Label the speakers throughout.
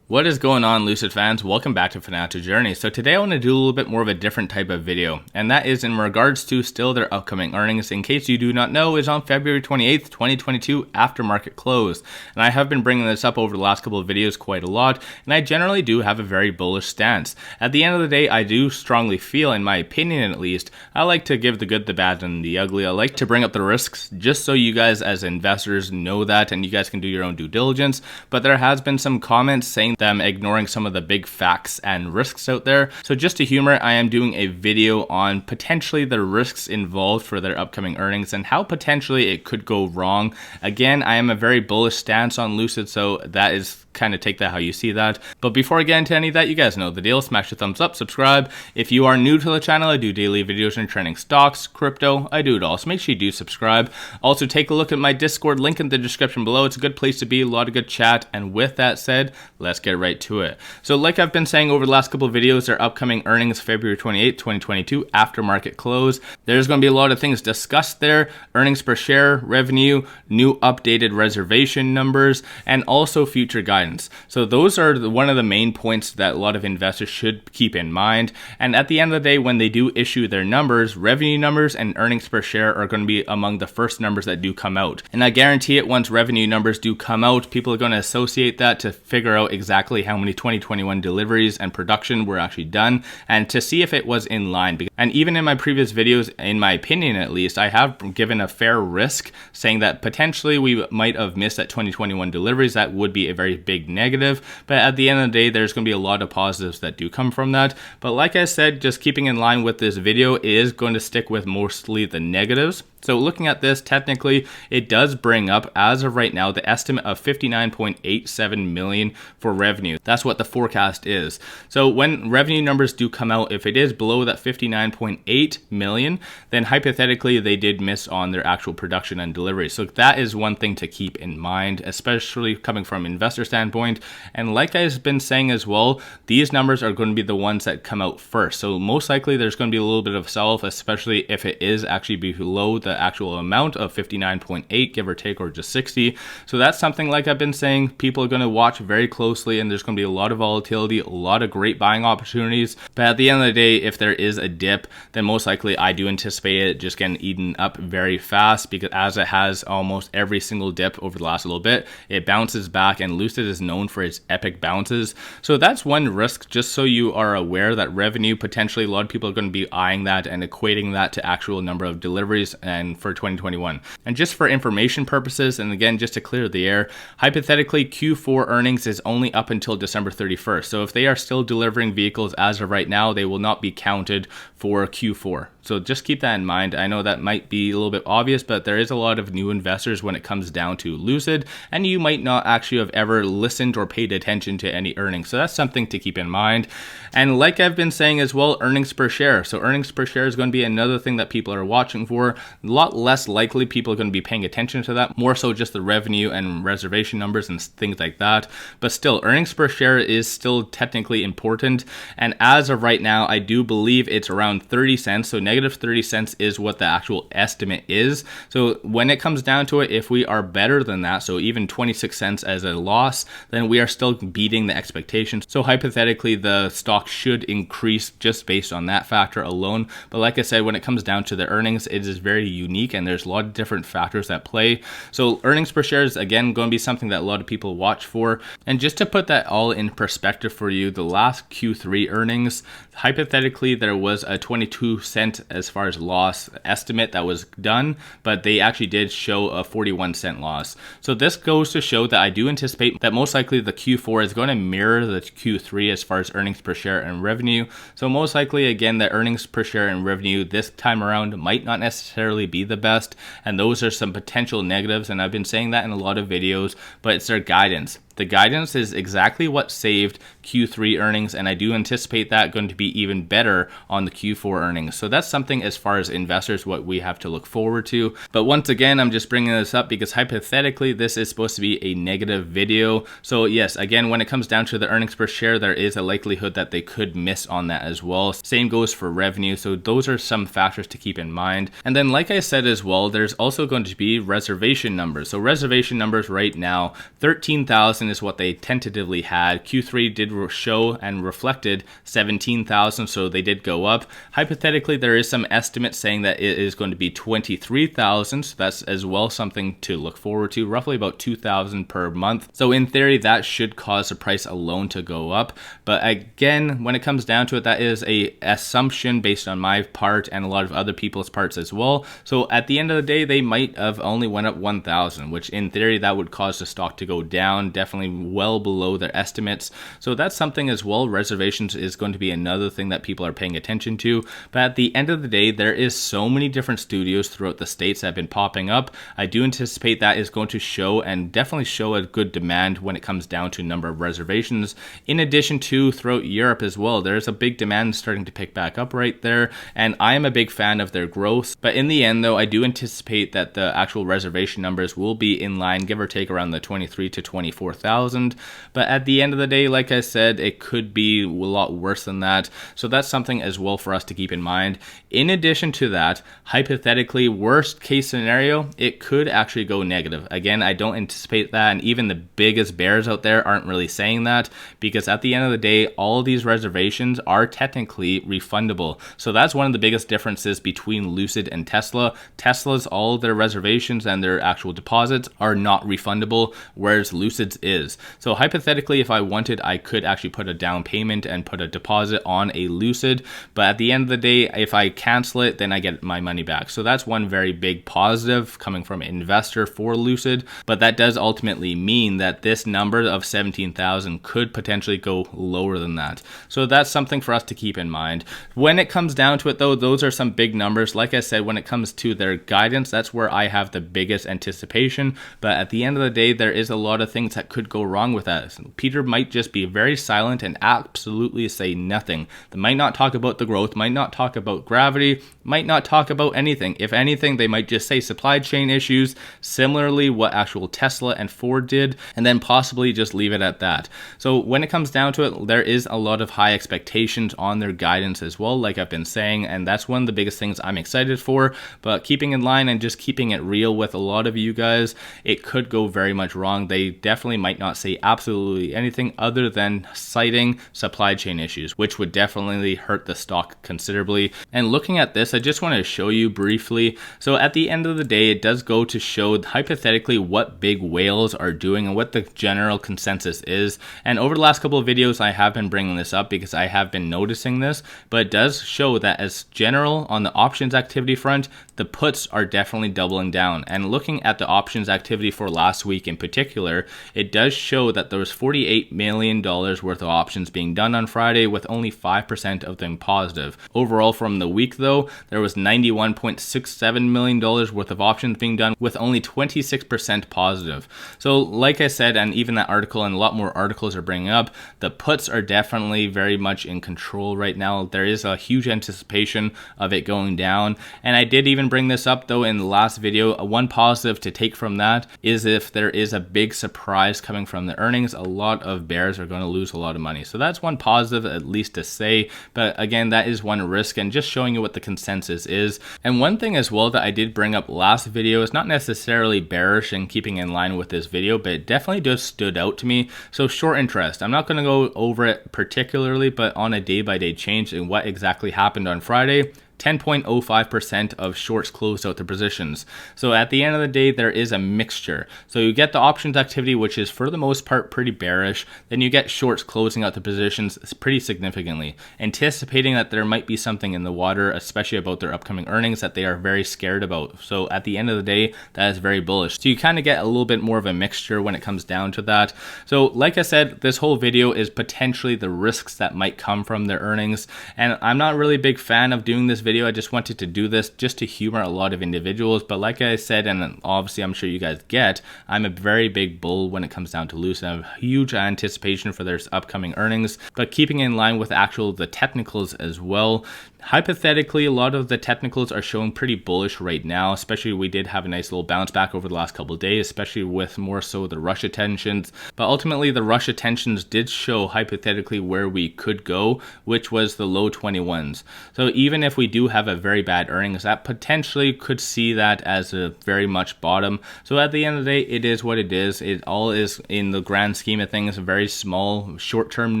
Speaker 1: What is going on, Lucid fans? Welcome back to Financial Journey. So today I want to do a little bit more of a different type of video, and that is in regards to still their upcoming earnings. In case you do not know, is on February 28th, 2022 after market close. And I have been bringing this up over the last couple of videos quite a lot, and I generally do have a very bullish stance. At the end of the day, I do strongly feel, in my opinion at least, I like to give the good, the bad, and the ugly. I like to bring up the risks just so you guys as investors know that, and you guys can do your own due diligence. But there has been some comments saying them ignoring some of the big facts and risks out there. So just to humor, I am doing a video on potentially the risks involved for their upcoming earnings and how potentially it could go wrong. Again, I am a very bullish stance on Lucid, so that is kind of take that how you see that. But before I get into any of that, you guys know the deal. Smash the thumbs up, subscribe. If you are new to the channel, I do daily videos on trending stocks, crypto, I do it all. So make sure you do subscribe. Also, take a look at my Discord, link in the description below. It's a good place to be, a lot of good chat. And with that said, let's get right to it. So like I've been saying over the last couple of videos, their upcoming earnings February 28, 2022 after market close. There's going to be a lot of things discussed there. Earnings per share, revenue, new updated reservation numbers, and also future guidance. So those are one of the main points that a lot of investors should keep in mind. And at the end of the day, when they do issue their numbers, revenue numbers and earnings per share are going to be among the first numbers that do come out. And I guarantee it, once revenue numbers do come out, people are going to associate that to figure out exactly how many 2021 deliveries and production were actually done and to see if it was in line. And even in my previous videos, in my opinion at least, I have given a fair risk saying that potentially we might have missed that 2021 deliveries. That would be a very big negative, but at the end of the day, there's going to be a lot of positives that do come from that. But like I said, just keeping in line with this video is going to stick with mostly the negatives. So looking at this, technically, it does bring up, as of right now, the estimate of 59.87 million for revenue. That's what the forecast is. So when revenue numbers do come out, if it is below that 59.8 million, then hypothetically, they did miss on their actual production and delivery. So that is one thing to keep in mind, especially coming from an investor standpoint. And like I've been saying as well, these numbers are going to be the ones that come out first. So most likely, there's going to be a little bit of sell-off, especially if it is actually below the actual amount of 59.8, give or take, or just 60. So that's something, like I've been saying, people are going to watch very closely, and there's going to be a lot of volatility, a lot of great buying opportunities. But at the end of the day, if there is a dip, then most likely I do anticipate it just getting eaten up very fast, because as it has almost every single dip over the last little bit, it bounces back, and Lucid is known for its epic bounces. So that's one risk, just so you are aware that revenue, potentially a lot of people are going to be eyeing that and equating that to actual number of deliveries and for 2021. And just for information purposes, and again, just to clear the air, hypothetically, Q4 earnings is only up until December 31st. So if they are still delivering vehicles as of right now, they will not be counted for Q4. So just keep that in mind. I know that might be a little bit obvious, but there is a lot of new investors when it comes down to Lucid, and you might not actually have ever listened or paid attention to any earnings. So that's something to keep in mind. And like I've been saying as well, earnings per share. So earnings per share is going to be another thing that people are watching for. A lot less likely people are going to be paying attention to that, more so just the revenue and reservation numbers and things like that. But still, earnings per share is still technically important. And as of right now, I do believe it's around 30 cents. So negative 30 cents is what the actual estimate is. So when it comes down to it, if we are better than that, so even 26 cents as a loss, then we are still beating the expectations. So hypothetically, the stock should increase just based on that factor alone. But like I said, when it comes down to the earnings, it is very unique, and there's a lot of different factors at play. So earnings per share is again going to be something that a lot of people watch for. And just to put that all in perspective for you, the last Q3 earnings, hypothetically, there was a 22 cent as far as loss estimate that was done, but they actually did show a 41 cent loss. So this goes to show that I do anticipate that most likely the Q4 is going to mirror the Q3 as far as earnings per share and revenue. So most likely, again, the earnings per share and revenue this time around might not necessarily be the best, and those are some potential negatives, and I've been saying that in a lot of videos, but it's their guidance. The guidance is exactly what saved Q3 earnings, and I do anticipate that going to be even better on the Q4 earnings. So that's something as far as investors, what we have to look forward to. But once again, I'm just bringing this up because hypothetically, this is supposed to be a negative video. So yes, again, when it comes down to the earnings per share, there is a likelihood that they could miss on that as well. Same goes for revenue. So those are some factors to keep in mind. And then like I said as well, there's also going to be reservation numbers. So reservation numbers right now, 13,000 thousand is what they tentatively had. Q3 did show and reflected 17,000, so they did go up. Hypothetically, there is some estimates saying that it is going to be 23,000, so that's as well something to look forward to, roughly about 2,000 per month. So in theory, that should cause the price alone to go up. But again, when it comes down to it, that is a assumption based on my part and a lot of other people's parts as well. So at the end of the day, they might have only went up 1,000, which in theory, that would cause the stock to go down, definitely well below their estimates. So that's something as well. Reservations is going to be another thing that people are paying attention to. But at the end of the day, there is so many different studios throughout the states that have been popping up. I do anticipate that is going to show and definitely show a good demand when it comes down to number of reservations. In addition to throughout Europe as well, there's a big demand starting to pick back up right there. And I am a big fan of their growth. But in the end, though, I do anticipate that the actual reservation numbers will be in line, give or take around the 23 to 24,000. But at the end of the day, like I said, it could be a lot worse than that. So that's something as well for us to keep in mind. In addition to that, hypothetically, worst case scenario, it could actually go negative. Again, I don't anticipate that, and even the biggest bears out there aren't really saying that, because at the end of the day, all of these reservations are technically refundable. So that's one of the biggest differences between Lucid and Tesla. Tesla's, all of their reservations and their actual deposits are not refundable, whereas Lucid's is. So hypothetically, if I wanted, I could actually put a down payment and put a deposit on a Lucid, but at the end of the day, if I cancel it, then I get my money back. So that's one very big positive coming from an investor for Lucid, but that does ultimately mean that this number of 17,000 could potentially go lower than that. So that's something for us to keep in mind. When it comes down to it though, those are some big numbers. Like I said, when it comes to their guidance, that's where I have the biggest anticipation, but at the end of the day, there is a lot of things that could go wrong with that. Peter might just be very silent and absolutely say nothing. They might not talk about the growth, might not talk about gravity, might not talk about anything. If anything, they might just say supply chain issues, similarly what actual Tesla and Ford did, and then possibly just leave it at that. So when it comes down to it, there is a lot of high expectations on their guidance as well, like I've been saying, and that's one of the biggest things I'm excited for. But keeping in line and just keeping it real with a lot of you guys, it could go very much wrong. They definitely might not say absolutely anything other than citing supply chain issues, which would definitely hurt the stock considerably. And looking at this, I just want to show you briefly. So at the end of the day, it does go to show hypothetically what big whales are doing and what the general consensus is. And over the last couple of videos, I have been bringing this up because I have been noticing this, but it does show that as general on the options activity front, the puts are definitely doubling down. And looking at the options activity for last week in particular, it does show that there was $48 million worth of options being done on Friday, with only 5% of them positive. Overall from the week though, there was $91.67 million worth of options being done, with only 26% positive. So like I said, and even that article and a lot more articles are bringing up, the puts are definitely very much in control right now. There is a huge anticipation of it going down. And I did even bring this up though in the last video. One positive to take from that is if there is a big surprise coming from the earnings, a lot of bears are going to lose a lot of money. So that's one positive at least to say, but again, that is one risk, and just showing you what the consensus is. And one thing as well that I did bring up last video is not necessarily bearish and keeping in line with this video, but it definitely just stood out to me. So short interest, I'm not going to go over it particularly, but on a day-by-day change in what exactly happened on Friday, 10.05% of shorts closed out their positions. So at the end of the day, there is a mixture. So you get the options activity, which is for the most part pretty bearish. Then you get shorts closing out the positions pretty significantly, anticipating that there might be something in the water, especially about their upcoming earnings that they are very scared about. So at the end of the day, that is very bullish. So you kind of get a little bit more of a mixture when it comes down to that. So like I said, this whole video is potentially the risks that might come from their earnings. And I'm not really a big fan of doing this video. I just wanted to do this just to humor a lot of individuals, but like I said, and obviously I'm sure you guys get, I'm a very big bull when it comes down to Lucid. I have huge anticipation for their upcoming earnings, but keeping in line with the technicals as well, hypothetically, a lot of the technicals are showing pretty bullish right now, especially we did have a nice little bounce back over the last couple of days, especially with more so the Russia tensions. But ultimately, the Russia tensions did show hypothetically where we could go, which was the low 21s. So even if we do have a very bad earnings, that potentially could see that as a very much bottom. So at the end of the day, it is what it is. It all is, in the grand scheme of things, a very small short-term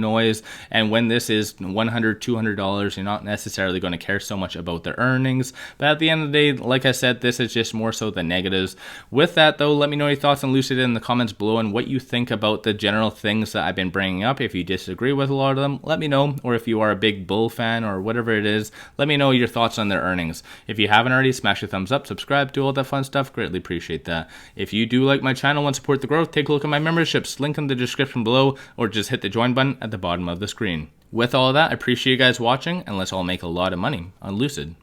Speaker 1: noise. And when this is $100, $200, you're not necessarily going to care so much about their earnings. But at the end of the day, like I said, this is just more so the negatives. With that though, let me know your thoughts on Lucid in the comments below and what you think about the general things that I've been bringing up. If you disagree with a lot of them, let me know. Or if you are a big bull fan or whatever it is, let me know your thoughts on their earnings. If you haven't already, smash a thumbs up, subscribe, do all that fun stuff. Greatly appreciate that. If you do like my channel and support the growth, take a look at my memberships, link in the description below, or just hit the join button at the bottom of the screen. With all of that, I appreciate you guys watching, and let's all make a lot of money on Lucid.